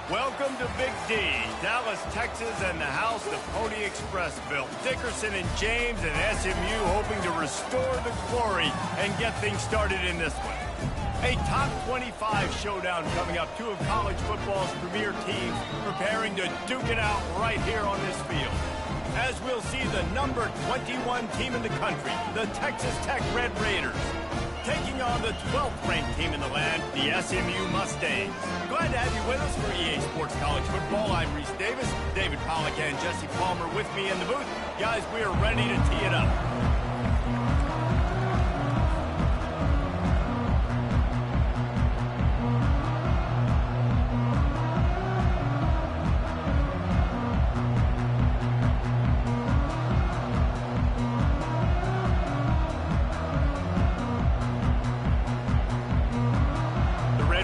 Welcome to Big D, Dallas, Texas, and the house the Pony Express built. Dickerson and James and SMU hoping to restore the glory and get things started in this one. A top 25 showdown coming up. Two of college football's premier teams preparing to duke it out right here on this field. As we'll see the number 21 team in the country, the Texas Tech Red Raiders, taking on the 12th ranked team in the land, the SMU Mustangs. Glad to have you with us for EA Sports College Football. I'm Reese Davis, David Pollack and Jesse Palmer with me in the booth. Guys, we are ready to tee it up.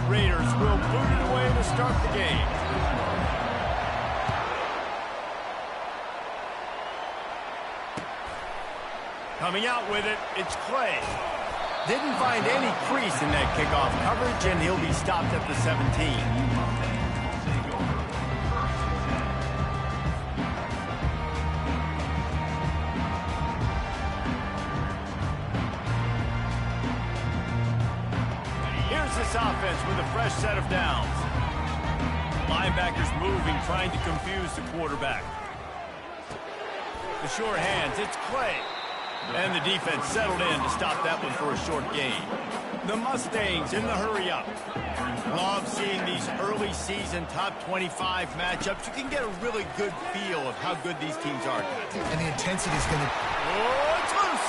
Raiders will boot it away to start the game. Coming out with it, it's Clay. Didn't find any crease in that kickoff coverage, and he'll be stopped at the 17. This offense with a fresh set of downs. Linebackers moving, trying to confuse the quarterback. The sure hands, it's Clay. And the defense settled in to stop that one for a short gain. The Mustangs in the hurry up. Love seeing these early season top 25 matchups. You can get a really good feel of how good these teams are. And the intensity is going to... Oh, it's loose.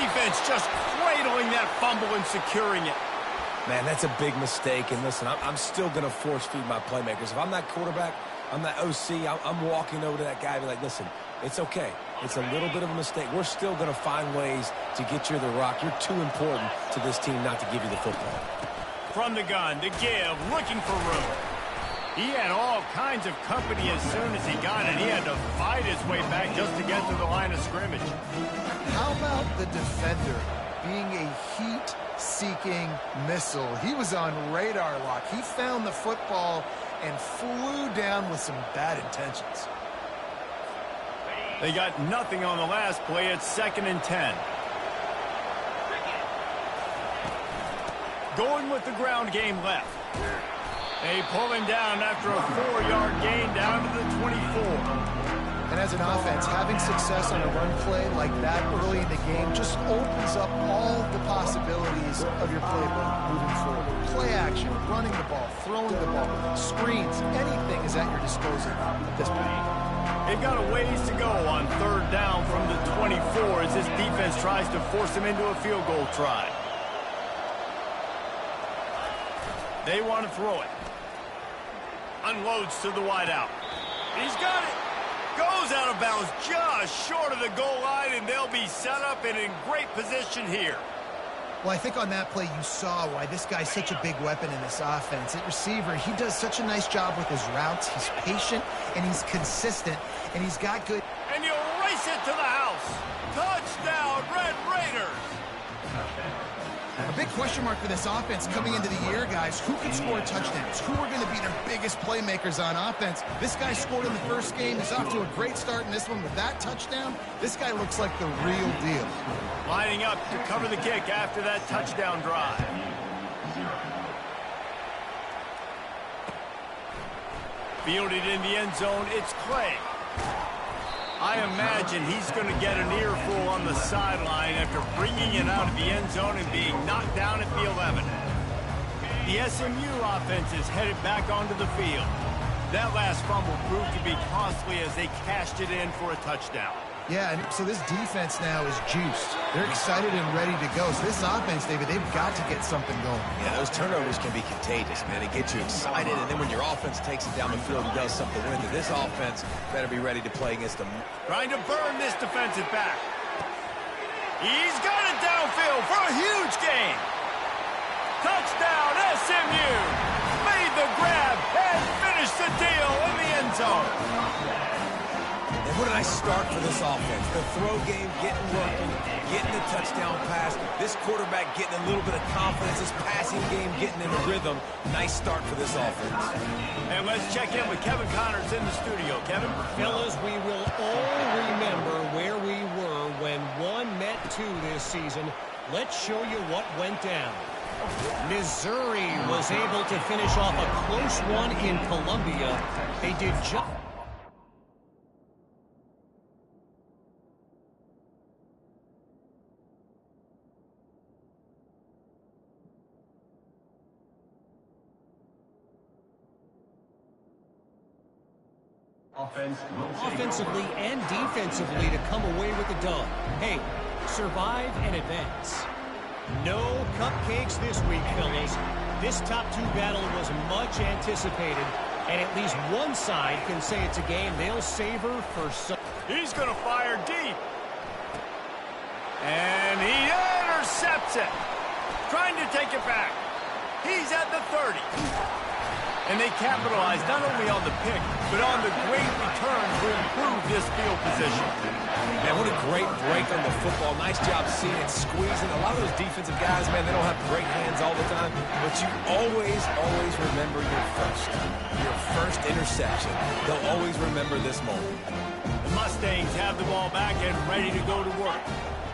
Defense just cradling that fumble and securing it. Man, that's a big mistake, and listen, I'm still going to force-feed my playmakers. If I'm that quarterback, I'm that OC, I'm walking over to that guy and be like, listen, it's okay. It's a little bit of a mistake. We're still going to find ways to get you the rock. You're too important to this team not to give you the football. From the gun to give, looking for room. He had all kinds of company as soon as he got it. He had to fight his way back just to get to the line of scrimmage. How about the defender being a heat-seeking missile? He was on radar lock. He found the football and flew down with some bad intentions. They got nothing on the last play. It's 2nd and 10. Going with the ground game left. They pull him down after a 4-yard gain down to the 24. And as an offense, having success on a run play like that early in the game just opens up all the possibilities of your playbook moving forward. Play action, running the ball, throwing the ball, screens, anything is at your disposal at this point. They've got a ways to go on 3rd down from the 24 as this defense tries to force them into a field goal try. They want to throw it. Unloads to the wideout. He's got it. Goes out of bounds just short of the goal line, and they'll be set up and in great position here. Well, I think on that play you saw why this guy's such a big weapon in this offense. At receiver, he does such a nice job with his routes. He's patient, and he's consistent, and he's got good... And you'll race it to the house. Touchdown, Red Raiders. A big question mark for this offense coming into the year, guys. Who can score touchdowns? Who are going to be their biggest playmakers on offense? This guy scored in the first game. He's off to a great start in this one with that touchdown. This guy looks like the real deal. Lining up to cover the kick after that touchdown drive. Fielded in the end zone, it's Clay. I imagine he's going to get an earful on the sideline after bringing it out of the end zone and being knocked down at the 11. The SMU offense is headed back onto the field. That last fumble proved to be costly as they cashed it in for a touchdown. Yeah, and so this defense now is juiced. They're excited and ready to go. So this offense, David, they've got to get something going. Yeah, those turnovers can be contagious, man. It gets you excited, and then when your offense takes it down the field and does something with it, this offense better be ready to play against them. Trying to burn this defensive back. He's got it downfield for a huge gain. Touchdown, SMU. Made the grab and finished the deal in the end zone. What a nice start for this offense. The throw game getting working, getting the touchdown pass. This quarterback getting a little bit of confidence. This passing game getting in a rhythm. Nice start for this offense. And let's check in with Kevin Connors in the studio. Kevin? Fellas, we will all remember where we were when 1 met 2 this season. Let's show you what went down. Missouri was able to finish off a close one in Columbia. They did just... offensively and defensively to come away with the dub. Hey, survive and advance. No cupcakes this week, fellas. This top 2 battle was much anticipated, and at least one side can say it's a game they'll savor for some. He's going to fire deep. And he intercepts it. Trying to take it back. He's at the 30. And they capitalize not only on the pick, but on the great return to improve this field position. Man, what a great break on the football. Nice job seeing it, squeezing. A lot of those defensive guys, man, they don't have great hands all the time, but you always remember your first interception. They'll always remember this moment. The Mustangs have the ball back and ready to go to work.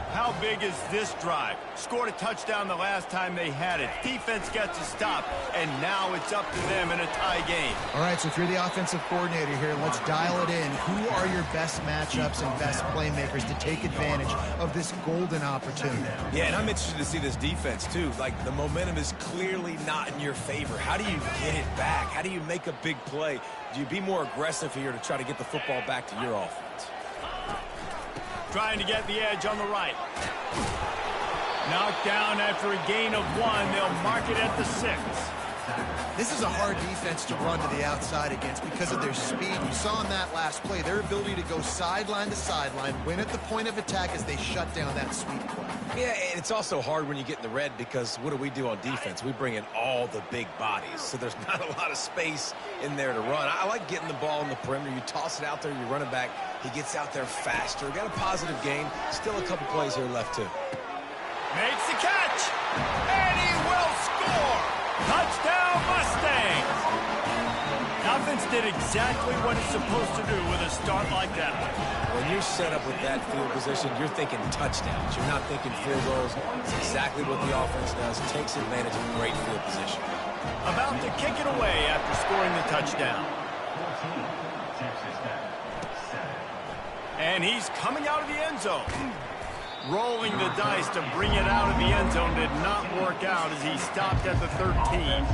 How big is this drive? Scored a touchdown the last time they had it. Defense gets a stop, and now it's up to them in a tie game. All right, so if you're the offensive coordinator here, let's dial it in. Who are your best matchups and best playmakers to take advantage of this golden opportunity? Yeah, and I'm interested to see this defense, too. Like, the momentum is clearly not in your favor. How do you get it back? How do you make a big play? Do you be more aggressive here to try to get the football back to your offense? Trying to get the edge on the right. Knocked down after a gain of 1. They'll mark it at the 6. This is a hard defense to run to the outside against because of their speed. You saw in that last play their ability to go sideline to sideline, win at the point of attack as they shut down that sweep play. Yeah, and it's also hard when you get in the red because what do on defense? We bring in all the big bodies, so there's not a lot of space in there to run. I like getting the ball in the perimeter. You toss it out there, you run it back. He gets out there faster. Got a positive game. Still a couple plays here left, too. Makes the catch, and he will score. Touchdown, Mustangs. The offense did exactly what it's supposed to do with a start like that one. When you're set up with that field position, you're thinking touchdowns. You're not thinking field goals. It's exactly what the offense does. Takes advantage of great field position. About to kick it away after scoring the touchdown. And he's coming out of the end zone. Rolling the dice to bring it out of the end zone did not work out as he stopped at the 13.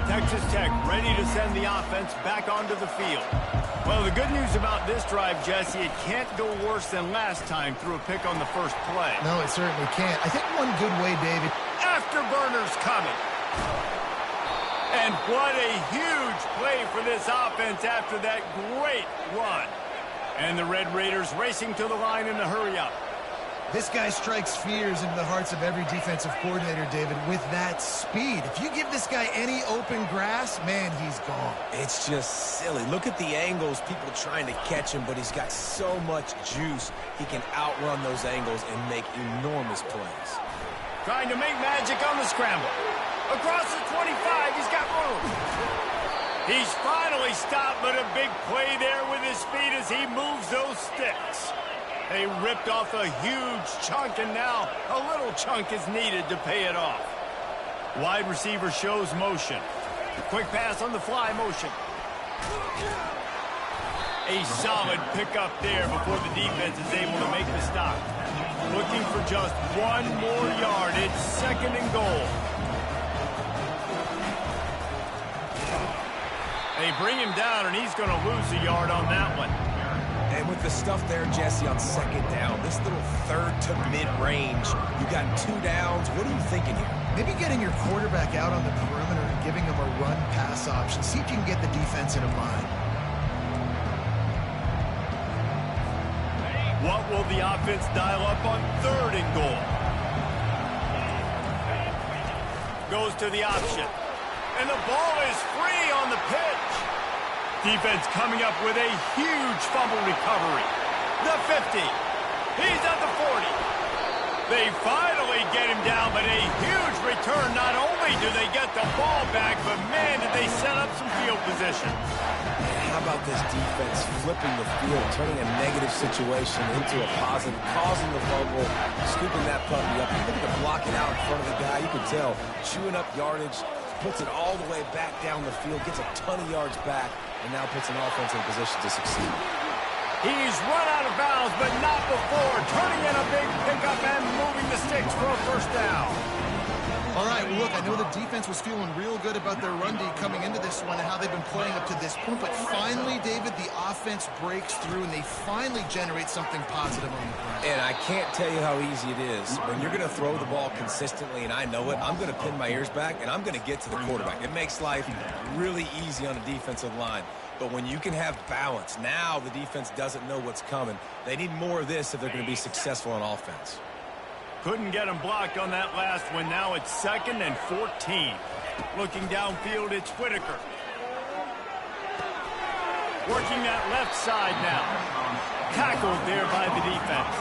Texas Tech ready to send the offense back onto the field. Well, the good news about this drive, Jesse, it can't go worse than last time through a pick on the first play. No, it certainly can't. I think one good way, David. Afterburners coming. And what a huge play for this offense after that great run. And the Red Raiders racing to the line in a hurry-up. This guy strikes fears into the hearts of every defensive coordinator, David, with that speed. If you give this guy any open grass, man, he's gone. It's just silly. Look at the angles, people trying to catch him, but he's got so much juice. He can outrun those angles and make enormous plays. Trying to make magic on the scramble. Across the 25, he's got room. He's finally stopped, but a big play there with his feet as he moves those sticks. They ripped off a huge chunk, and now a little chunk is needed to pay it off. Wide receiver shows motion. Quick pass on the fly motion. A solid pickup there before the defense is able to make the stop. Looking for just 1 more yard. It's 2nd and goal. They bring him down, and he's going to lose a yard on that one. And with the stuff there, Jesse, on 2nd down, this little 3rd to mid-range, you got 2 downs. What are you thinking here? Maybe getting your quarterback out on the perimeter and giving him a run-pass option. See if you can get the defense in a bind. What will the offense dial up on 3rd and goal? goes to the option. And the ball is free on the pitch. Defense coming up with a huge fumble recovery. The 50. He's at the 40. They finally get him down, but a huge return. Not only do they get the ball back, but man, did they set up some field position. How about this defense flipping the field, turning a negative situation into a positive, causing the fumble, scooping that puppy up. Look at the blocking out in front of the guy. You can tell, chewing up yardage, puts it all the way back down the field, gets a ton of yards back, and now puts an offense in position to succeed. He's run out of bounds, but not before, turning in a big pickup and moving the sticks for a first down. All right, well, look, I know the defense was feeling real good about their run D coming into this one and how they've been playing up to this point, but finally, David, the offense breaks through and they finally generate something positive on the ground. And I can't tell you how easy it is. When you're going to throw the ball consistently, and I know it, I'm going to pin my ears back, and I'm going to get to the quarterback. It makes life really easy on a defensive line. But when you can have balance, now the defense doesn't know what's coming. They need more of this if they're going to be successful on offense. Couldn't get him blocked on that last one. Now it's 2nd and 14. Looking downfield, it's Whitaker. Working that left side now. Tackled there by the defense.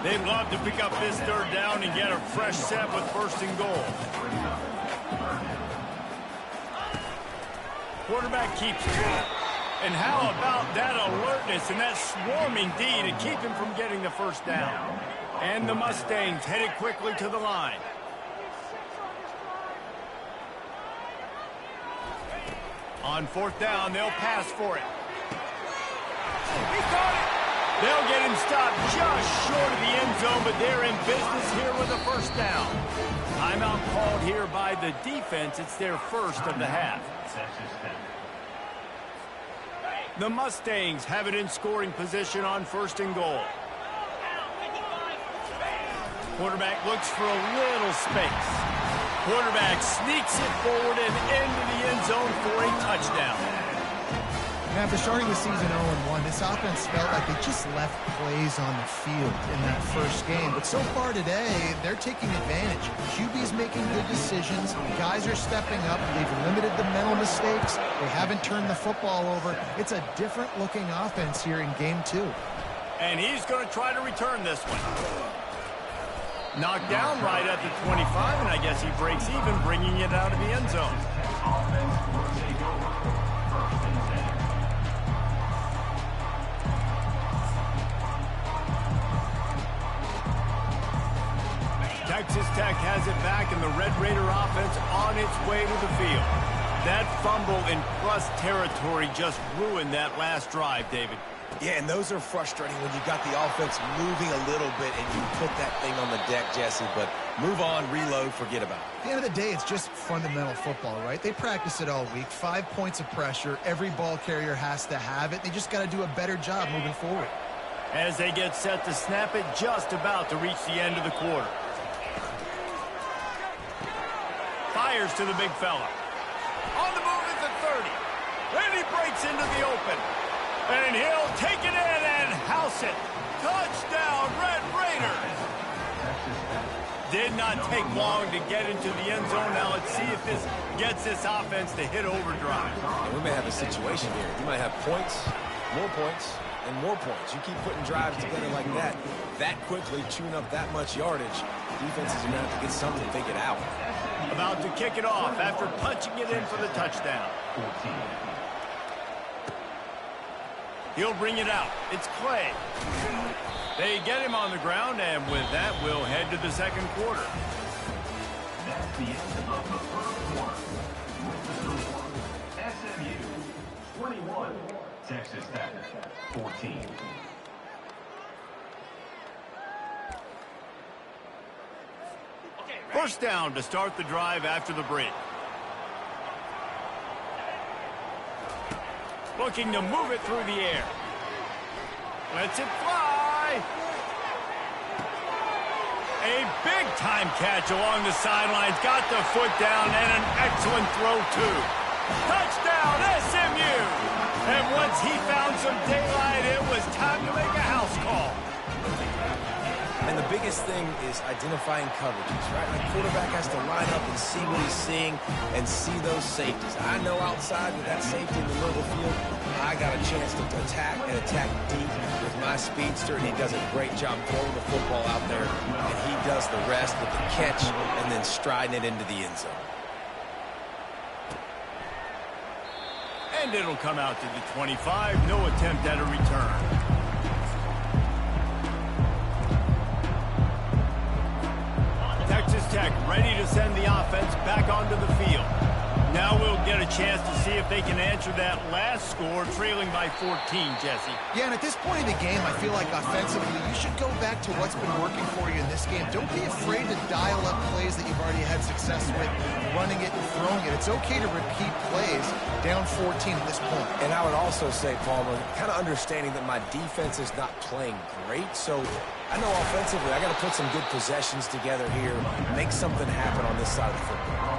They'd love to pick up this 3rd down and get a fresh set with 1st and goal. Quarterback keeps it. And how about that alertness and that swarming D to keep him from getting the 1st down? And the Mustangs headed quickly to the line. On 4th down, they'll pass for it. He caught it. They'll get him stopped just short of the end zone, but they're in business here with a 1st down. Timeout called here by the defense. It's their 1st of the half. The Mustangs have it in scoring position on 1st and goal. Quarterback looks for a little space. Quarterback sneaks it forward and into the end zone for a touchdown. And after starting the season 0-1, this offense felt like they just left plays on the field in that first game. But so far today, they're taking advantage. QB's making good decisions. Guys are stepping up. They've limited the mental mistakes. They haven't turned the football over. It's a different-looking offense here in Game 2. And he's going to try to return this one. Knocked down right at the 25, and I guess he breaks even, bringing it out of the end zone. Texas Tech has it back, and the Red Raider offense on its way to the field. That fumble in plus territory just ruined that last drive, David. Yeah, and those are frustrating when you got the offense moving a little bit and you put that thing on the deck, Jesse. But move on, reload, forget about it. At the end of the day, it's just fundamental football, right? They practice it all week. 5 points of pressure. Every ball carrier has to have it. They just got to do a better job moving forward. As they get set to snap it, just about to reach the end of the quarter. Fires to the big fella. On the move at the 30. Then he breaks into the open. And he'll take it in and house it. Touchdown, Red Raiders. Did not take long to get into the end zone. Now let's see if this gets this offense to hit overdrive. And we may have a situation here. You might have points, and more points. You keep putting drives together like that quickly, chewing up that much yardage. Defense is going to have to get something figured out. About to kick it off after punching it in for the touchdown. He'll bring it out. It's Clay. They get him on the ground, and with that, we'll head to the 2nd quarter. That's the end of the first quarter. SMU 21, Texas Tech 14. First down to start the drive after the break. Looking to move it through the air. Lets it fly. A big-time catch along the sidelines. Got the foot down and an excellent throw, too. Touchdown, SMU. And once he found some daylight, it was time to make a house call. And the biggest thing is identifying coverages, right? Like quarterback has to line up and see what he's seeing and see those safeties. I know outside with that safety in the middle of the field, I got a chance to attack and attack deep with my speedster, and he does a great job throwing the football out there, and he does the rest with the catch and then striding it into the end zone. And it'll come out to the 25. No attempt at a return. Texas Tech ready to send the offense back onto the field. Now we'll get a chance to see if they can answer that last score, trailing by 14, Jesse. Yeah, and at this point in the game, I feel like offensively, you should go back to what's been working for you in this game. Don't be afraid to dial up plays that you've already had success with, running it and throwing it. It's okay to repeat plays down 14 at this point. And I would also say, Palmer, kind of understanding that my defense is not playing great, so I know offensively I got to put some good possessions together here, make something happen on this side of the football.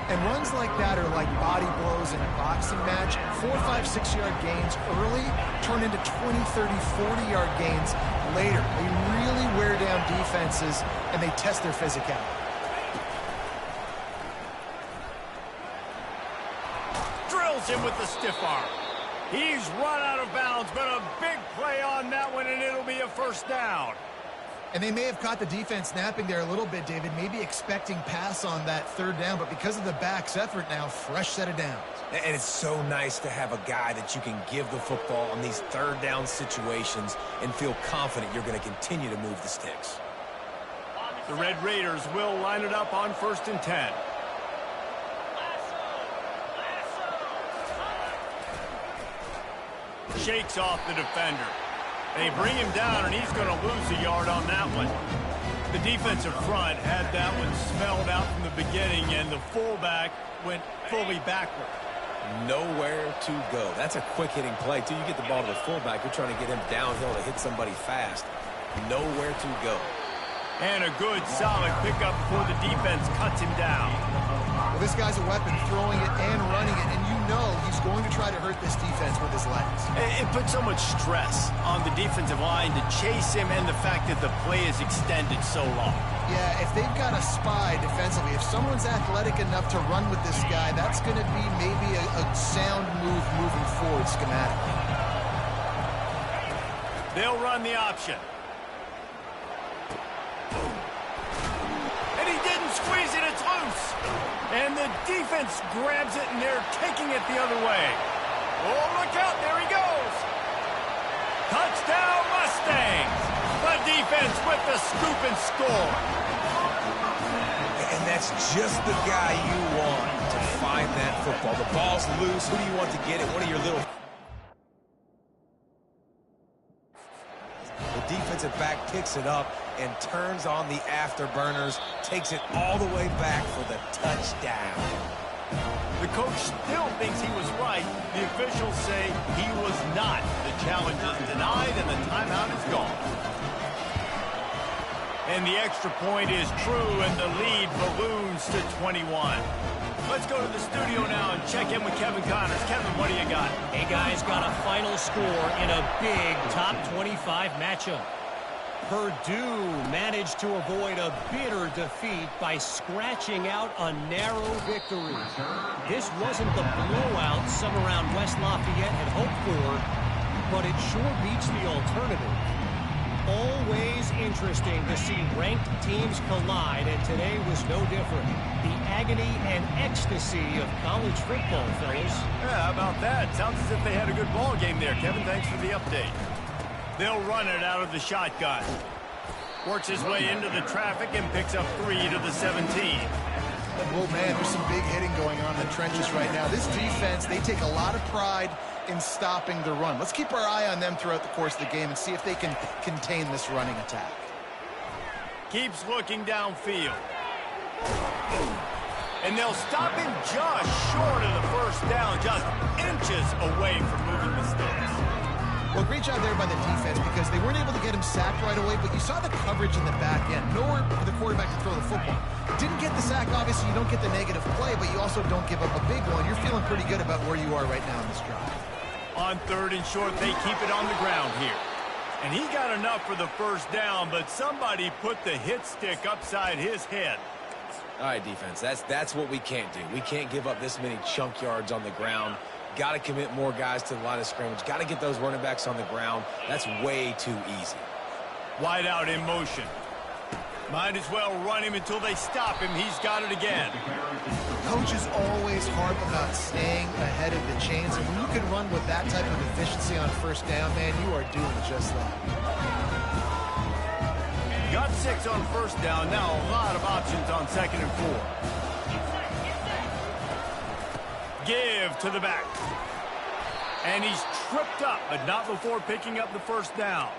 And runs like that are like body blows in a boxing match. 4, 5, 6-yard gains early turn into 20, 30, 40-yard gains later. They really wear down defenses, and they test their physicality. Drills him with the stiff arm. He's run out of bounds, but a big play on that one, and it'll be a first down. And they may have caught the defense napping there a little bit, David, maybe expecting pass on that third down, but because of the back's effort now, fresh set of downs. And it's so nice to have a guy that you can give the football on these third down situations and feel confident you're going to continue to move the sticks. The Red Raiders will line it up on 1st and 10. Shakes off the defender. They bring him down, and he's going to lose a yard on that one. The defensive front had that one smelled out from the beginning, and the fullback went fully backward. Nowhere to go. That's a quick-hitting play, too. You get the ball to the fullback, you're trying to get him downhill to hit somebody fast. Nowhere to go. And a good, solid pickup before the defense cuts him down. Well, this guy's a weapon, throwing it and running it, and you know he's going to try to hurt this defense with his legs. It puts so much stress on the defensive line to chase him, and the fact that the play is extended so long. Yeah, if they've got a spy defensively, if someone's athletic enough to run with this guy, that's going to be maybe a sound move moving forward schematically. They'll run the option. And he didn't squeeze it, it's loose. And the defense grabs it, and they're taking it the other way. Oh, look out, there he goes. Touchdown, Mustangs. The defense with the scoop and score. And that's just the guy you want to find that football. The ball's loose. Who do you want to get it? One of your little... The defensive back picks it up and turns on the afterburners, takes it all the way back for the touchdown. The coach still thinks he was right. The officials say he was not. The challenge is denied, and the timeout is gone. And the extra point is true, and the lead balloons to 21. Let's go to the studio now and check in with Kevin Connors. Kevin, what do you got? Hey, guys, got a final score in a big top 25 matchup. Purdue managed to avoid a bitter defeat by scratching out a narrow victory. This wasn't the blowout some around West Lafayette had hoped for, but it sure beats the alternative. Always interesting to see ranked teams collide, and today was no different. The agony and ecstasy of college football, fellas. Yeah, how about that? Sounds as if they had a good ball game there. Kevin, thanks for the update. They'll run it out of the shotgun. Works his way into the traffic and picks up 3 to the 17. Well, man, there's some big hitting going on in the trenches right now. This defense, they take a lot of pride in stopping the run. Let's keep our eye on them throughout the course of the game and see if they can contain this running attack. Keeps looking downfield. And they'll stop him just short of the first down, just inches away from moving the sticks. Well, great job there by the defense because they weren't able to get him sacked right away, but you saw the coverage in the back end. Nowhere for the quarterback to throw the football. Didn't get the sack, obviously you don't get the negative play, but you also don't give up a big one. You're feeling pretty good about where you are right now in this drive. On 3rd and short, they keep it on the ground here. And he got enough for the first down, but somebody put the hit stick upside his head. All right, defense, that's what we can't do. We can't give up this many chunk yards on the ground. Got to commit more guys to the line of scrimmage. Got to get those running backs on the ground. That's way too easy. Wide out in motion. Might as well run him until they stop him. He's got it again. Coaches always harp about staying ahead of the chains, and when you can run with that type of efficiency on first down, man, you are doing just that. Got 6 on first down. Now a lot of options on 2nd and 4. Give to the back. And he's tripped up, but not before picking up the first down.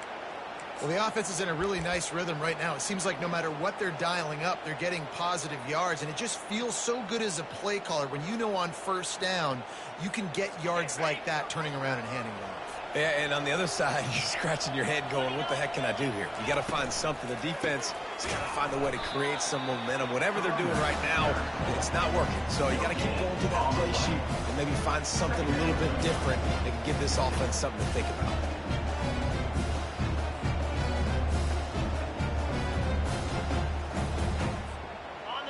Well, the offense is in a really nice rhythm right now. It seems like no matter what they're dialing up, they're getting positive yards, and it just feels so good as a play caller when you know on first down you can get yards like that turning around and handing it off. Yeah, and on the other side, you're scratching your head going, what the heck can I do here? You got to find something. The defense has got to find a way to create some momentum. Whatever they're doing right now, it's not working. So you got to keep going to that play sheet and maybe find something a little bit different that can give this offense something to think about.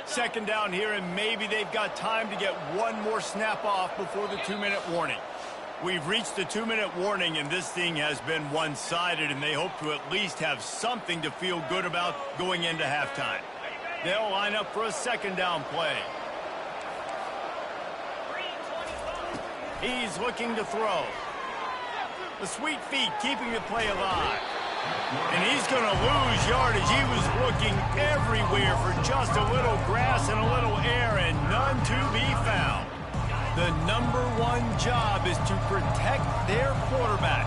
Second down here, and maybe they've got time to get one more snap off before the 2-minute warning. We've reached the 2-minute warning, and this thing has been one-sided, and they hope to at least have something to feel good about going into halftime. They'll line up for a second down play. He's looking to throw. The sweet feet keeping the play alive. And he's going to lose yardage. He was looking everywhere for just a little grass and a little air, and none to be found. The number one job is to protect their quarterback,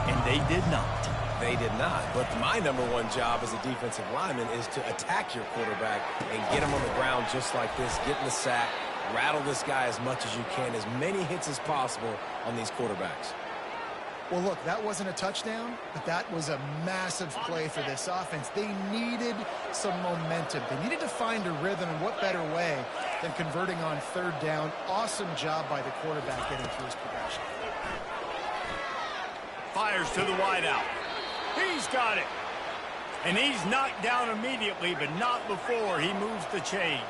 and they did not. They did not. But my number one job as a defensive lineman is to attack your quarterback and get him on the ground just like this, get in the sack, rattle this guy as much as you can, as many hits as possible on these quarterbacks. Well, look, that wasn't a touchdown, but that was a massive play for this offense. They needed some momentum. They needed to find a rhythm, and what better way than converting on third down. Awesome job by the quarterback getting through his progression. Fires to the wideout. He's got it. And he's knocked down immediately, but not before he moves the chains.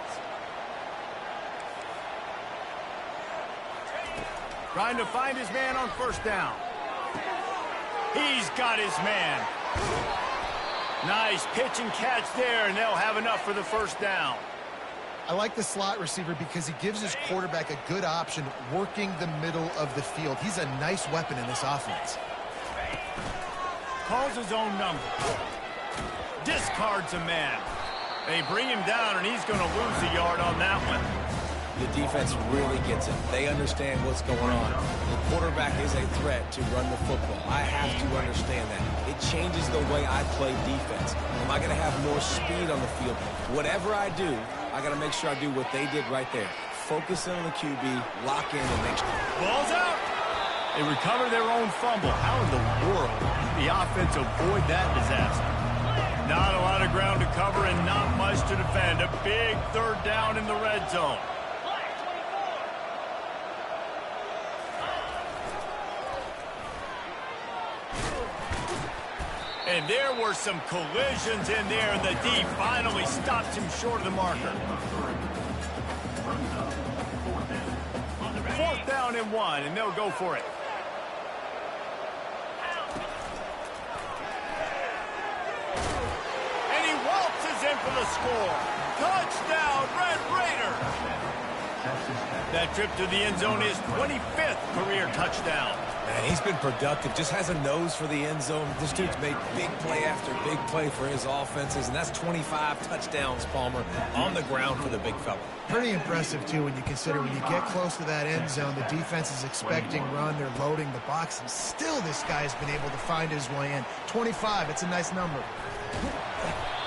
Trying to find his man on first down. He's got his man. Nice pitch and catch there, and they'll have enough for the first down. I like the slot receiver because he gives his quarterback a good option working the middle of the field. He's a nice weapon in this offense. Calls his own number. Discards a man. They bring him down, and he's going to lose a yard on that one. The defense really gets it. They understand what's going on. The quarterback is a threat to run the football. I have to understand that. It changes the way I play defense. Am I going to have more speed on the field? Whatever I do, I got to make sure I do what they did right there. Focus in on the QB, lock in, and make sure. Ball's out. They recover their own fumble. How in the world did the offense avoid that disaster? Not a lot of ground to cover and not much to defend. A big third down in the red zone. And there were some collisions in there, and the D finally stops him short of the marker. 4th down and 1, and they'll go for it. And he waltzes in for the score. Touchdown, Red Raiders! That trip to the end zone is 25th career touchdown. Man, he's been productive, just has a nose for the end zone. This dude's made big play after big play for his offenses, and that's 25 touchdowns, Palmer, on the ground for the big fella. Pretty impressive, too, when you consider when you get close to that end zone, the defense is expecting run, they're loading the box, and still this guy's been able to find his way in. 25, it's a nice number.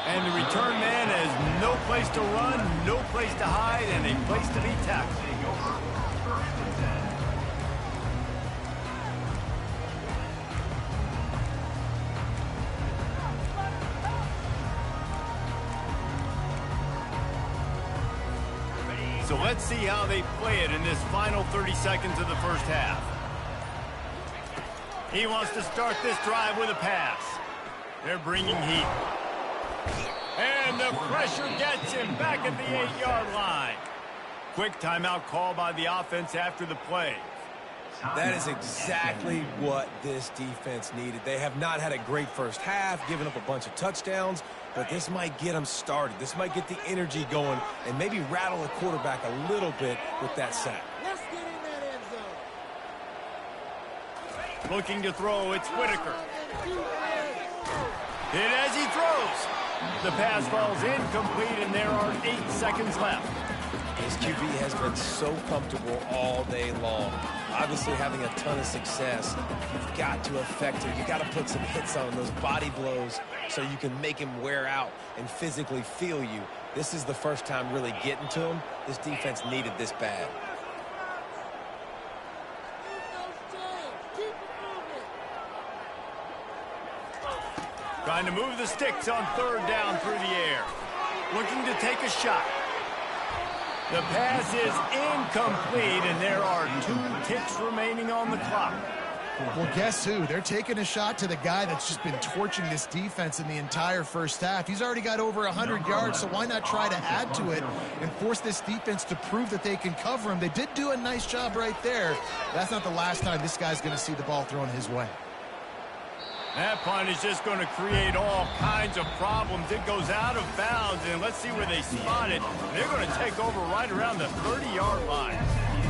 And the return man has no place to run, no place to hide, and a place to be tackled. So let's see how they play it in this final 30 seconds of the first half. He wants to start this drive with a pass. They're bringing heat. And the pressure gets him back at the 8-yard line. Quick timeout call by the offense after the play. That is exactly what this defense needed. They have not had a great first half, giving up a bunch of touchdowns, but this might get them started. This might get the energy going and maybe rattle the quarterback a little bit with that sack. Let's get in that end zone. Looking to throw, it's Whitaker. Hit as he throws. The pass falls incomplete, and there are 8 seconds left. This QB has been so comfortable all day long. Obviously having a ton of success. You've got to affect him. You've got to put some hits on him, those body blows, so you can make him wear out and physically feel you. This is the first time really getting to him. This defense needed this bad. Trying to move the sticks on 3rd down through the air. Looking to take a shot. The pass is incomplete, and there are 2 ticks remaining on the clock. Well, guess who? They're taking a shot to the guy that's just been torching this defense in the entire first half. He's already got over 100 yards, so why not try to add to it and force this defense to prove that they can cover him? They did do a nice job right there. That's not the last time this guy's going to see the ball thrown his way. That punt is just going to create all kinds of problems. It goes out of bounds, and let's see where they spot it. They're going to take over right around the 30-yard line.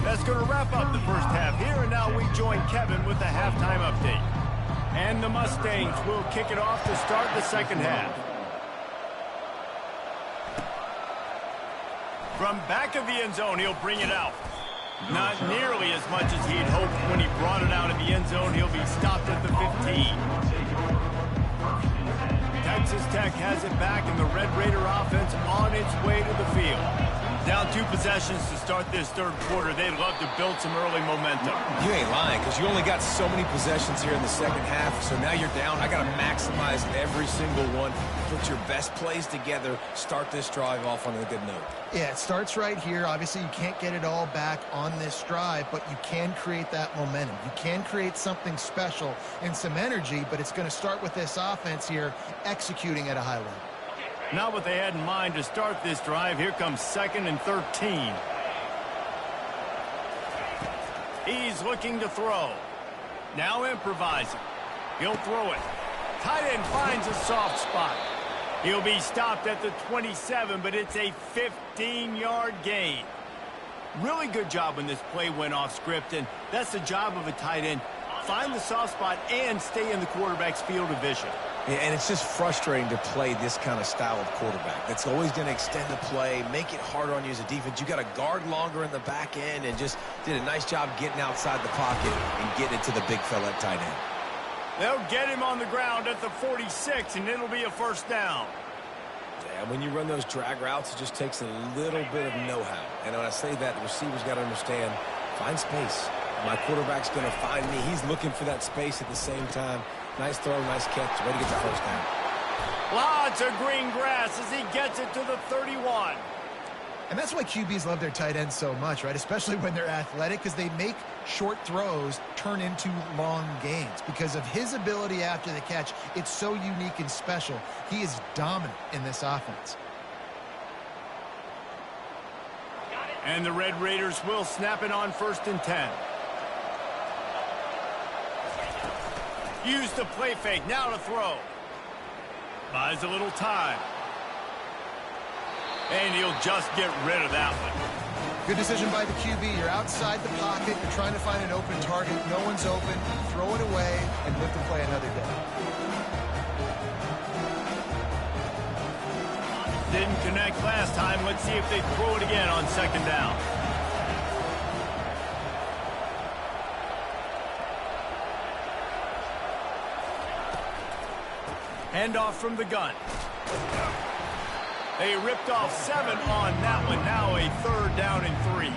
That's going to wrap up the first half. Here and now we join Kevin with the halftime update. And the Mustangs will kick it off to start the second half. From back of the end zone, he'll bring it out. Not nearly as much as he'd hoped when he brought it out of the end zone. He'll be stopped at the 15. Texas Tech has it back, and the Red Raider offense on its way to the field. Down 2 possessions to start this 3rd quarter. They'd love to build some early momentum. You ain't lying, because you only got so many possessions here in the second half, so now you're down. I got to maximize every single one. Put your best plays together. Start this drive off on a good note. Yeah, it starts right here. Obviously, you can't get it all back on this drive, but you can create that momentum. You can create something special and some energy, but it's going to start with this offense here executing at a high level. Not what they had in mind to start this drive. Here comes 2nd and 13. He's looking to throw. Now improvising. He'll throw it. Tight end finds a soft spot. He'll be stopped at the 27, but it's a 15-yard gain. Really good job when this play went off script, and that's the job of a tight end. Find the soft spot and stay in the quarterback's field of vision. Yeah, and it's just frustrating to play this kind of style of quarterback. That's always going to extend the play, make it harder on you as a defense. You got to guard longer in the back end, and just did a nice job getting outside the pocket and getting it to the big fella at tight end. They'll get him on the ground at the 46, and it'll be a 1st down. Yeah, when you run those drag routes, it just takes a little bit of know-how. And when I say that, the receiver's got to understand, find space. My quarterback's going to find me. He's looking for that space at the same time. Nice throw, nice catch. Way to get the 1st down. Lots of green grass as he gets it to the 31. And that's why QBs love their tight ends so much, right? Especially when they're athletic, because they make short throws turn into long gains. Because of his ability after the catch, it's so unique and special. He is dominant in this offense. And the Red Raiders will snap it on 1st and 10. Use the play fake, now to throw. Buys a little time. And he'll just get rid of that one. Good decision by the QB. You're outside the pocket. You're trying to find an open target. No one's open. Throw it away and live to play another day. Didn't connect last time. Let's see if they throw it again on 2nd down. Handoff from the gun. They ripped off 7 on that one. Now a 3rd down and 3.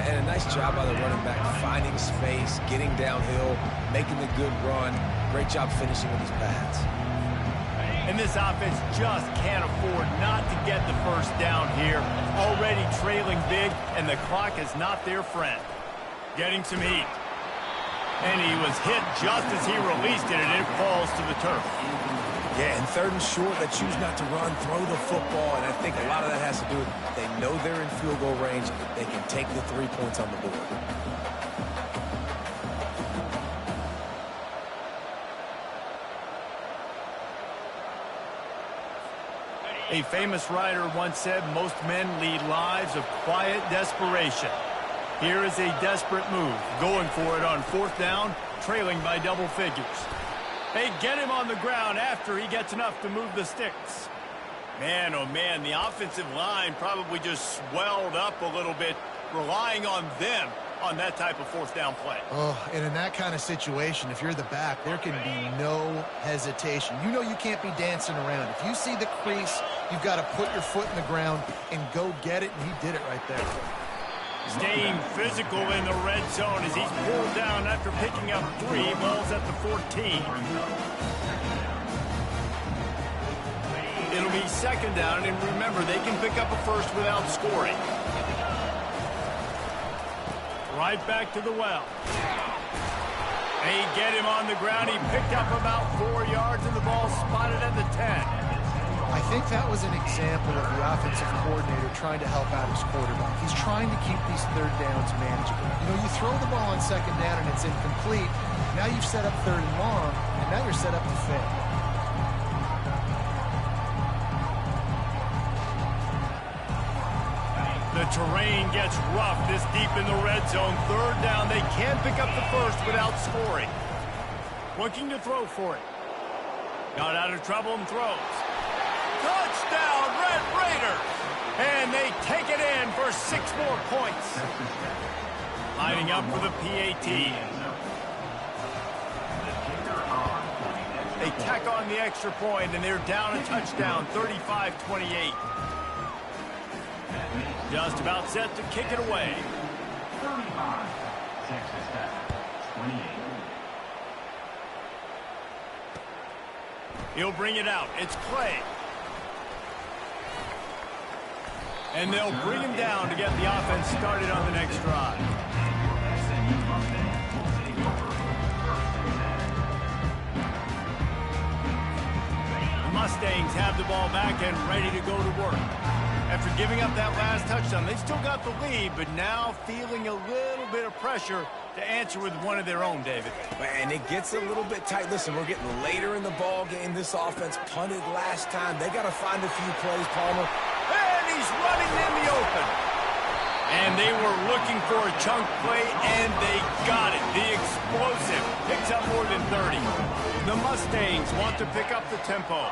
And a nice job by the running back, finding space, getting downhill, making the good run. Great job finishing with his pads. And this offense just can't afford not to get the 1st down here. Already trailing big, and the clock is not their friend. Getting some heat. And he was hit just as he released it, and it falls to the turf. Yeah, and 3rd and short, they choose not to run, throw the football, and I think a lot of that has to do with they know they're in field goal range. They can take the 3 points on the board. A famous writer once said, most men lead lives of quiet desperation. Here is a desperate move, going for it on 4th down, trailing by double figures. They get him on the ground after he gets enough to move the sticks. Man, oh man, the offensive line probably just swelled up a little bit, relying on them on that type of 4th down play. Oh, and in that kind of situation, if you're the back, there can be no hesitation. You know you can't be dancing around. If you see the crease, you've got to put your foot in the ground and go get it, and he did it right there. Staying physical in the red zone as he's pulled down after picking up 3 balls at the 14. It'll be 2nd down, and remember, they can pick up a first without scoring. Right back to the well. They get him on the ground. He picked up about 4 yards, and the ball spotted at the 10. I think that was an example of the offensive coordinator trying to help out his quarterback. He's trying to keep these 3rd downs manageable. You know, you throw the ball on 2nd down and it's incomplete. Now you've set up 3rd and long, and now you're set up to fail. The terrain gets rough this deep in the red zone. 3rd down. They can't pick up the first without scoring. Looking to throw for it. Got out of trouble and throws. Touchdown, Red Raiders! And they take it in for 6 more points. Lining up for the PAT. They tack on the extra point, and they're down a touchdown, 35-28. Just about set to kick it away. 35. Texas Tech, 28. He'll bring it out. It's Clay. And they'll bring him down to get the offense started on the next drive. The Mustangs have the ball back and ready to go to work. After giving up that last touchdown, they still got the lead, but now feeling a little bit of pressure to answer with one of their own, David. And it gets a little bit tight. Listen, we're getting later in the ball game. This offense punted last time. They got to find a few plays, Palmer. And he's running in the open. And they were looking for a chunk play, and they got it. The explosive picks up more than 30. The Mustangs want to pick up the tempo.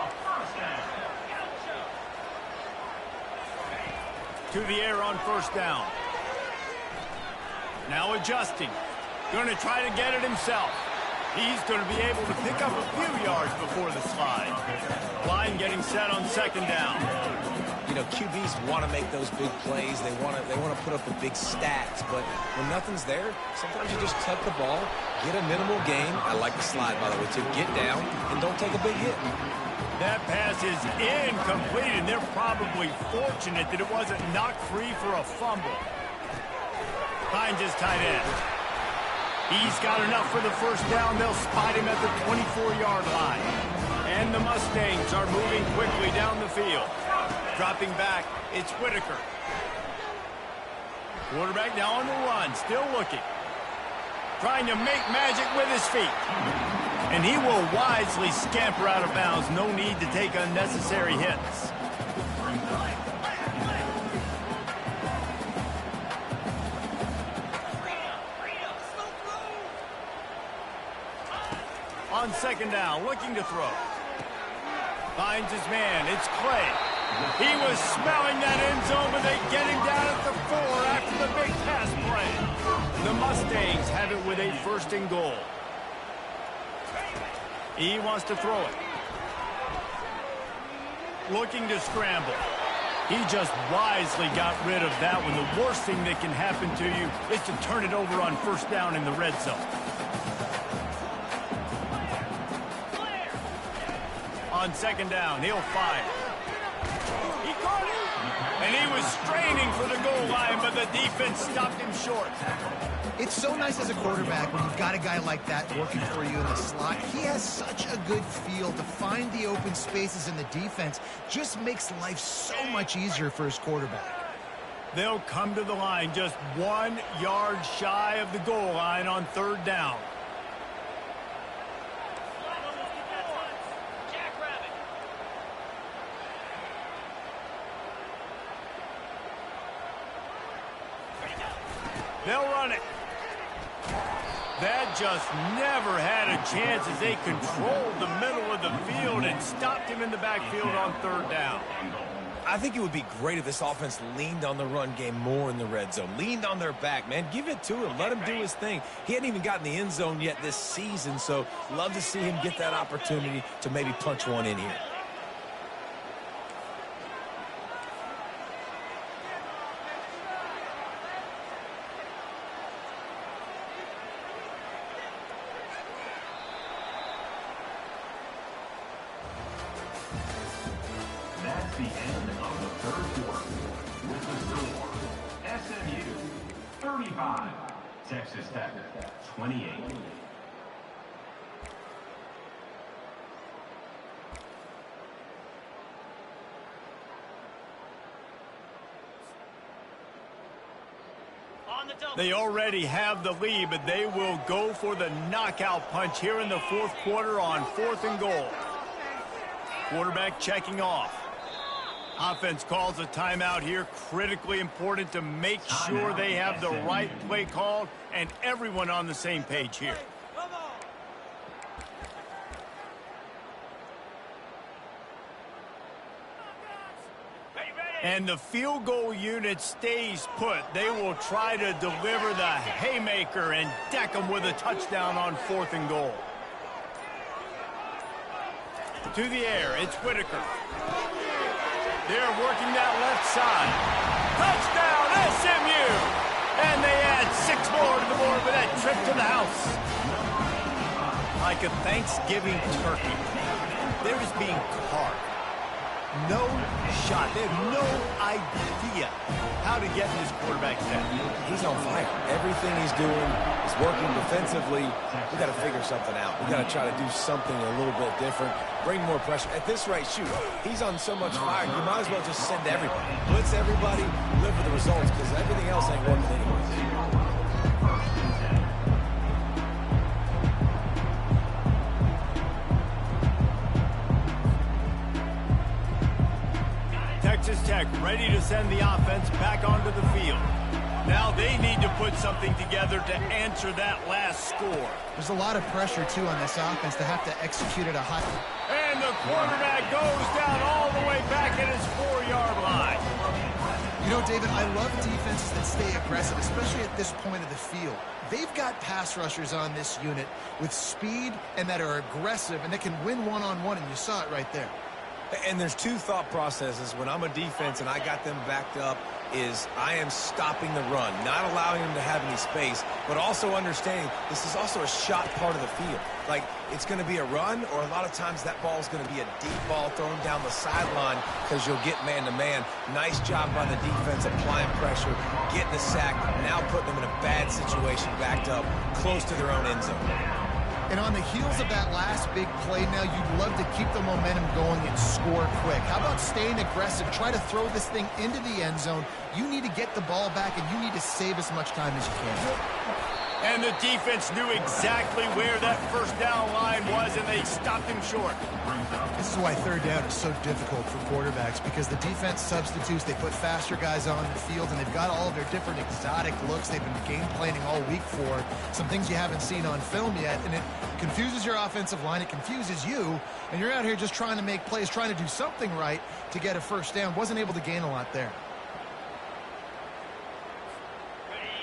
To the air on 1st down. Now adjusting. Going to try to get it himself. He's going to be able to pick up a few yards before the slide. Line getting set on 2nd down. You know, QBs want to make those big plays. They want to put up the big stats. But when nothing's there, sometimes you just tuck the ball, get a minimal gain. I like the slide, by the way, to get down and don't take a big hit. That pass is incomplete, and they're probably fortunate that it wasn't knocked free for a fumble. Finds his tight end. He's got enough for the 1st down. They'll spot him at the 24-yard line. And the Mustangs are moving quickly down the field. Dropping back, it's Whitaker. Quarterback now on the run, still looking. Trying to make magic with his feet. And he will wisely scamper out of bounds. No need to take unnecessary hits. On 2nd down, looking to throw. Finds his man. It's Clay. He was smelling that end zone, but they get him down at the 4 after the big pass play. The Mustangs have it with a 1st and goal. He wants to throw it. Looking to scramble. He just wisely got rid of that one. The worst thing that can happen to you is to turn it over on 1st down in the red zone. On 2nd down, he'll fire. He caught it. And he was straining for the goal line, but the defense stopped him short. It's so nice as a quarterback when you've got a guy like that working for you in the slot. He has such a good feel to find the open spaces in the defense. Just makes life so much easier for his quarterback. They'll come to the line just 1 yard shy of the goal line on 3rd down. They'll run it. That just never had a chance as they controlled the middle of the field and stopped him in the backfield on 3rd down. I think it would be great if this offense leaned on the run game more in the red zone. Leaned on their back, man. Give it to him. Let him do his thing. He hadn't even gotten the end zone yet this season, so love to see him get that opportunity to maybe punch one in here. That's the end of the 3rd quarter. With the score, SMU 35, Texas Tech 28. They already have the lead, but they will go for the knockout punch here in the 4th quarter on 4th and goal. Quarterback checking off. Offense calls a timeout here. Critically important to make sure they have the right play called and everyone on the same page here. And the field goal unit stays put. They will try to deliver the haymaker and deck them with a touchdown on 4th and goal. To the air, it's Whitaker. They're working that left side. Touchdown, SMU! And they add 6 more to the board with that trip to the house. Like a Thanksgiving turkey, they're just being carved. No shot. They have no idea how to get in this quarterback's head. He's on fire. Everything he's doing is working defensively. We got to figure something out. We got to try to do something a little bit different. Bring more pressure. At this rate, shoot, he's on so much fire, you might as well just send everybody. Blitz everybody, live with the results, because everything else ain't working anyways. Texas Tech ready to send the offense back onto the field. Now they need to put something together to answer that last score. There's a lot of pressure, too, on this offense to have to execute at a high... And the quarterback goes down all the way back at his 4-yard line. You know, David, I love defenses that stay aggressive, especially at this point of the field. They've got pass rushers on this unit with speed and that are aggressive and that can win one-on-one, and you saw it right there. And there's 2 thought processes when I'm a defense and I got them backed up is I am stopping the run, not allowing them to have any space, but also understanding this is also a shot part of the field. Like, it's going to be a run, or a lot of times that ball is going to be a deep ball thrown down the sideline because you'll get man-to-man. Nice job by the defense applying pressure, getting the sack, now putting them in a bad situation backed up close to their own end zone. And on the heels of that last big play now, you'd love to keep the momentum going and score quick. How about staying aggressive? Try to throw this thing into the end zone. You need to get the ball back, and you need to save as much time as you can. And the defense knew exactly where that 1st down line was, and they stopped him short. This is why 3rd down is so difficult for quarterbacks, because the defense substitutes. They put faster guys on the field, and they've got all of their different exotic looks they've been game planning all week for. Some things you haven't seen on film yet, and it confuses your offensive line. It confuses you, and you're out here just trying to make plays, trying to do something right to get a 1st down. Wasn't able to gain a lot there.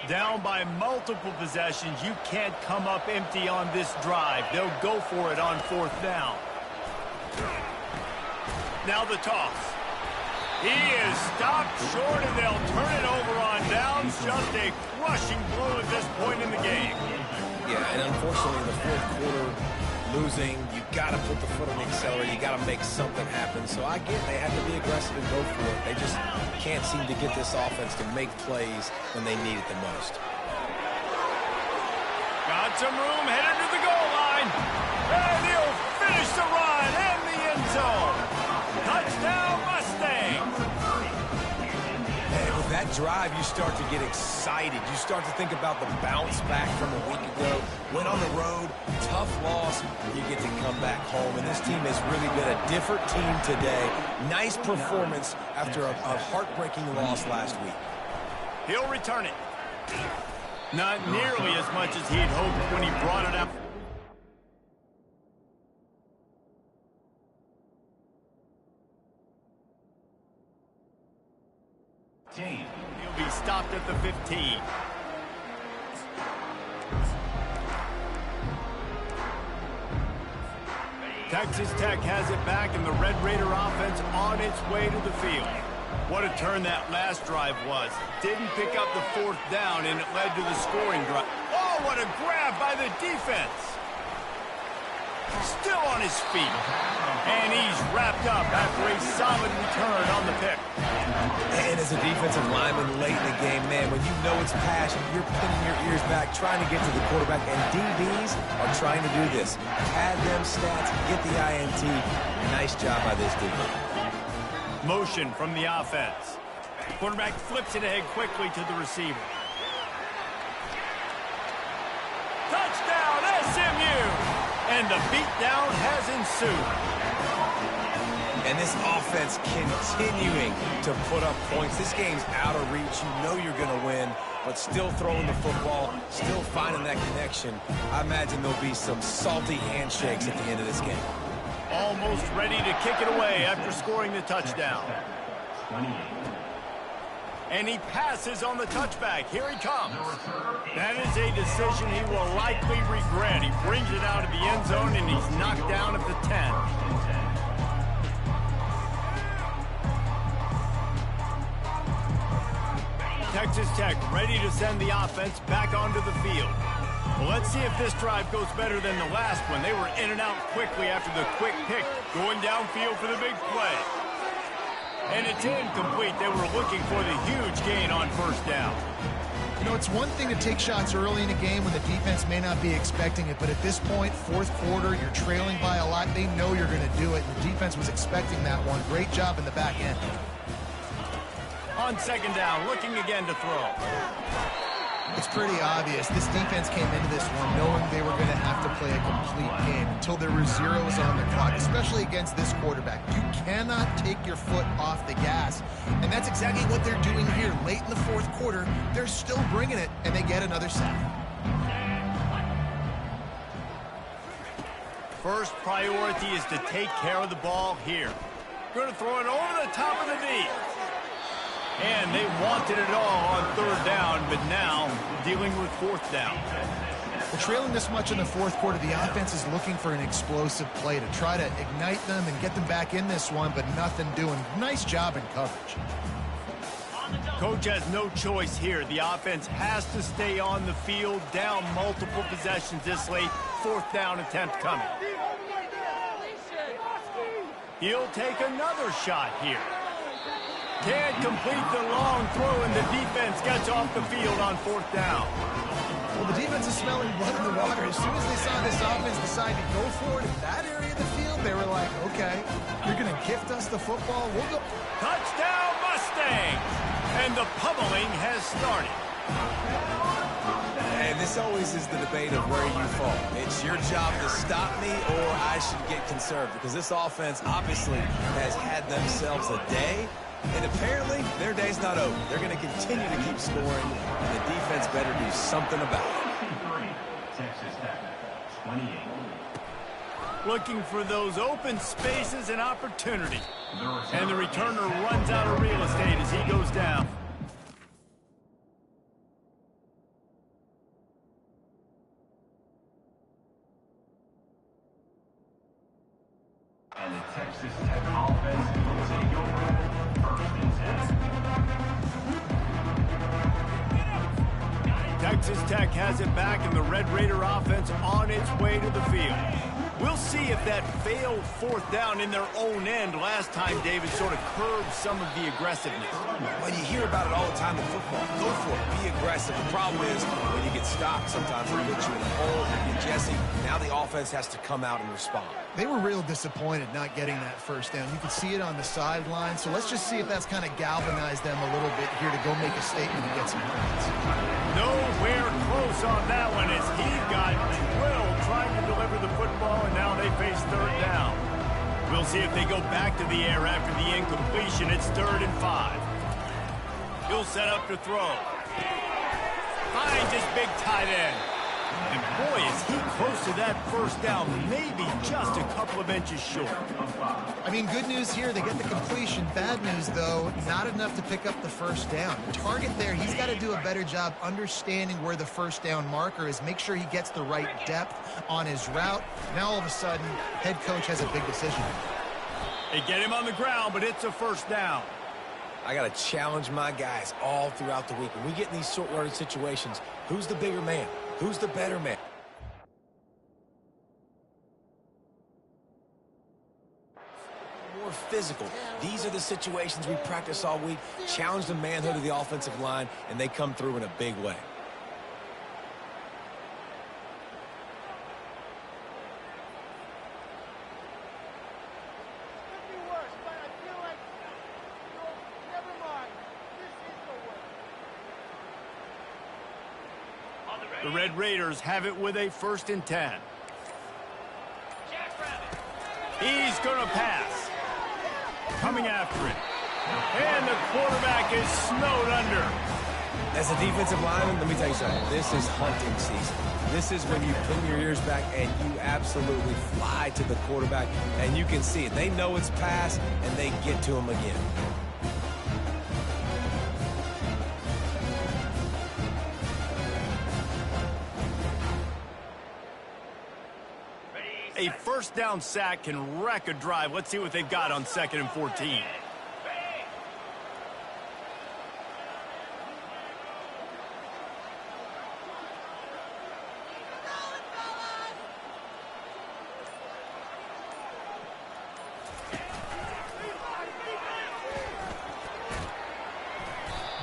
Down by multiple possessions, you can't come up empty on this drive. They'll go for it on 4th down. Now the toss. He is stopped short, and they'll turn it over on downs. Just a crushing blow at this point in the game. Yeah, and unfortunately in the 4th quarter, losing, you got to put the foot on the accelerator. You got to make something happen. So I get they have to be aggressive and go for it. They just can't seem to get this offense to make plays when they need it the most. Got some room, headed to the goal line. And he'll finish the run in the end zone. Touchdown, Mustangs. And with that drive, you start to get excited. You start to think about the bounce back from a week ago. Went on the road, tough loss, you get to come back home. And this team has really been a different team today. Nice performance after a heartbreaking loss last week. He'll return it. Not nearly as much as he'd hoped when he brought it up. He'll be stopped at the 15. Texas Tech has it back, and the Red Raider offense on its way to the field. What a turn that last drive was. Didn't pick up the fourth down, and it led to the scoring drive. Oh, what a grab by the defense. Still on his feet. And he's wrapped up after a solid return on the pick. And as a defensive lineman late in the game, man, when you know it's passion, you're pinning your ears back, trying to get to the quarterback, and DBs are trying to do this. Pad them stats, get the INT. Nice job by this defense. Motion from the offense. Quarterback flips it ahead quickly to the receiver. Touchdown, SMU! And the beatdown has ensued. And this offense continuing to put up points. This game's out of reach. You know you're going to win, but still throwing the football, still finding that connection. I imagine there'll be some salty handshakes at the end of this game. Almost ready to kick it away after scoring the touchdown. And he passes on the touchback. Here he comes. That is a decision he will likely regret. He brings it out of the end zone, and he's knocked down at the 10. Texas Tech ready to send the offense back onto the field. Well, let's see if this drive goes better than the last one. They were in and out quickly after the quick pick, going downfield for the big play. And it's incomplete. They were looking for the huge gain on first down. You know, it's one thing to take shots early in a game when the defense may not be expecting it, but at this point, fourth quarter, you're trailing by a lot. They know you're going to do it, and the defense was expecting that one. Great job in the back end. On second down, looking again to throw. It's pretty obvious. This defense came into this one knowing they were going to have to play a complete game until there were zeros on the clock, especially against this quarterback. You cannot take your foot off the gas, and that's exactly what they're doing here. Late in the fourth quarter, they're still bringing it, and they get another sack. First priority is to take care of the ball here. Going to throw it over the top of the D. And they wanted it all on third down, but now dealing with fourth down. Well, trailing this much in the fourth quarter, the offense is looking for an explosive play to try to ignite them and get them back in this one, but nothing doing. Nice job in coverage. Coach has no choice here. The offense has to stay on the field, down multiple possessions this late. Fourth down attempt coming. He'll take another shot here. Can't complete the long throw, and the defense gets off the field on fourth down. Well, the defense is smelling blood in the water. As soon as they saw this offense decide to go for it in that area of the field, they were like, okay, you're going to gift us the football. We'll go. Touchdown, Mustangs! And the pummeling has started. And this always is the debate of where you fall. It's your job to stop me, or I should get conservative, because this offense obviously has had themselves a day. And apparently, their day's not over. They're going to continue to keep scoring, and the defense better do something about it. Texas Tech, 28. Looking for those open spaces and opportunity. And the returner runs out of real estate as he goes down. And the Texas Tech offense will take over. Texas Tech has it back, and the Red Raider offense on its way to the field. We'll see if that failed fourth down in their own end last time, David, sort of curbed some of the aggressiveness. Well, you hear about it all the time in football. Go for it. Be aggressive. The problem is when you get stopped, sometimes it puts you in a hole. And Jesse, now the offense has to come out and respond. They were real disappointed not getting that first down. You could see it on the sideline. So let's just see if that's kind of galvanized them a little bit here to go make a statement and get some points. Nowhere close on that one as he got drilled trying to deliver the football, and now they face third down. We'll see if they go back to the air after the incompletion. It's 3rd and 5. He'll set up to throw. Finds his big tight end. And boy, is he close to that first down, maybe just a couple of inches short. I mean, good news here, they get the completion. Bad news, though, not enough to pick up the first down. The target there, he's got to do a better job understanding where the first down marker is, make sure he gets the right depth on his route. Now, all of a sudden, head coach has a big decision. They get him on the ground, but it's a first down. I got to challenge my guys all throughout the week. When we get in these short yardage situations, who's the bigger man? Who's the better man? More physical. These are the situations we practice all week. Challenge the manhood of the offensive line, and they come through in a big way. The Red Raiders have it with a 1st and 10. He's going to pass. Coming after it. And the quarterback is snowed under. As a defensive lineman, let me tell you something. This is hunting season. This is when you pin your ears back and you absolutely fly to the quarterback, and you can see it. They know it's pass, and they get to him again. A first down sack can wreck a drive. Let's see what they've got on 2nd and 14.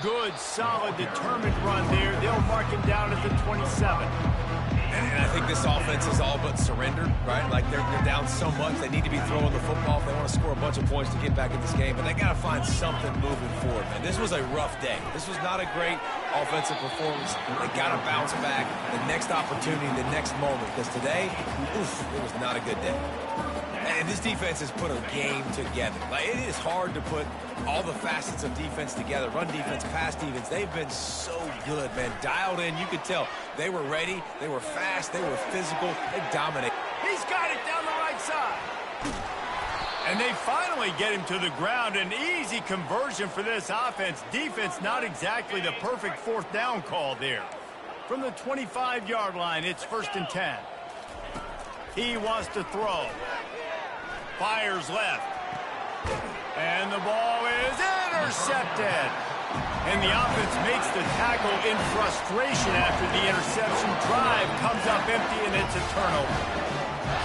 Good, solid, determined run there. They'll mark him down at the 27. And I think this offense is all but surrendered, right? Like they're down so much, they need to be throwing the football if they want to score a bunch of points to get back in this game. But they got to find something moving forward, man. This was a rough day. This was not a great offensive performance. They got to bounce back the next opportunity, the next moment. Because today, oof, it was not a good day. And this defense has put a game together. Like, it is hard to put all the facets of defense together. Run defense, pass defense. They've been so good, man. Dialed in. You could tell they were ready. They were fast. They were physical. They dominated. He's got it down the right side. And they finally get him to the ground. An easy conversion for this offense. Defense, not exactly the perfect 4th down call there. From the 25-yard line, it's 1st and 10. He wants to throw. Fires left. And the ball is intercepted. And the offense makes the tackle in frustration after the interception. Drive comes up empty, and it's a turnover.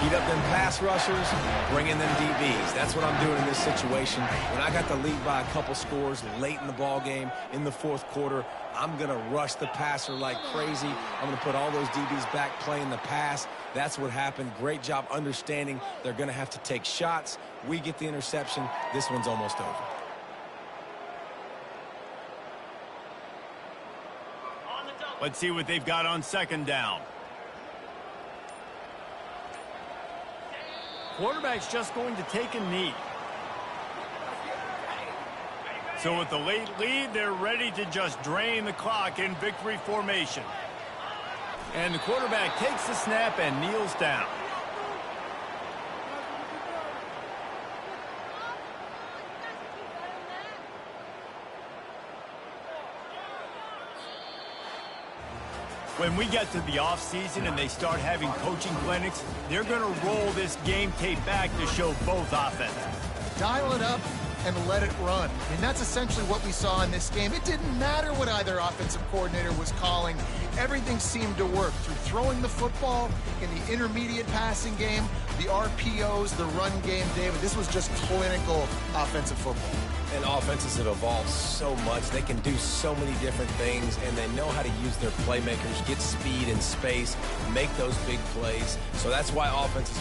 Heat up them pass rushers, bring in them DBs. That's what I'm doing in this situation. When I got the lead by a couple scores late in the ball game, in the 4th quarter, I'm going to rush the passer like crazy. I'm going to put all those DBs back playing the pass. That's what happened. Great job understanding they're going to have to take shots. We get the interception. This one's almost over. Let's see what they've got on 2nd down. Quarterback's just going to take a knee. So with the late lead, they're ready to just drain the clock in victory formation. And the quarterback takes the snap and kneels down. When we get to the offseason and they start having coaching clinics, they're going to roll this game tape back to show both offenses. Dial it up, and let it run. I mean, that's essentially what we saw in this game. It didn't matter what either offensive coordinator was calling. Everything seemed to work through throwing the football in the intermediate passing game, the RPOs, the run game, David. This was just clinical offensive football. And offenses have evolved so much. They can do so many different things, and they know how to use their playmakers, get speed and space, make those big plays. So that's why offenses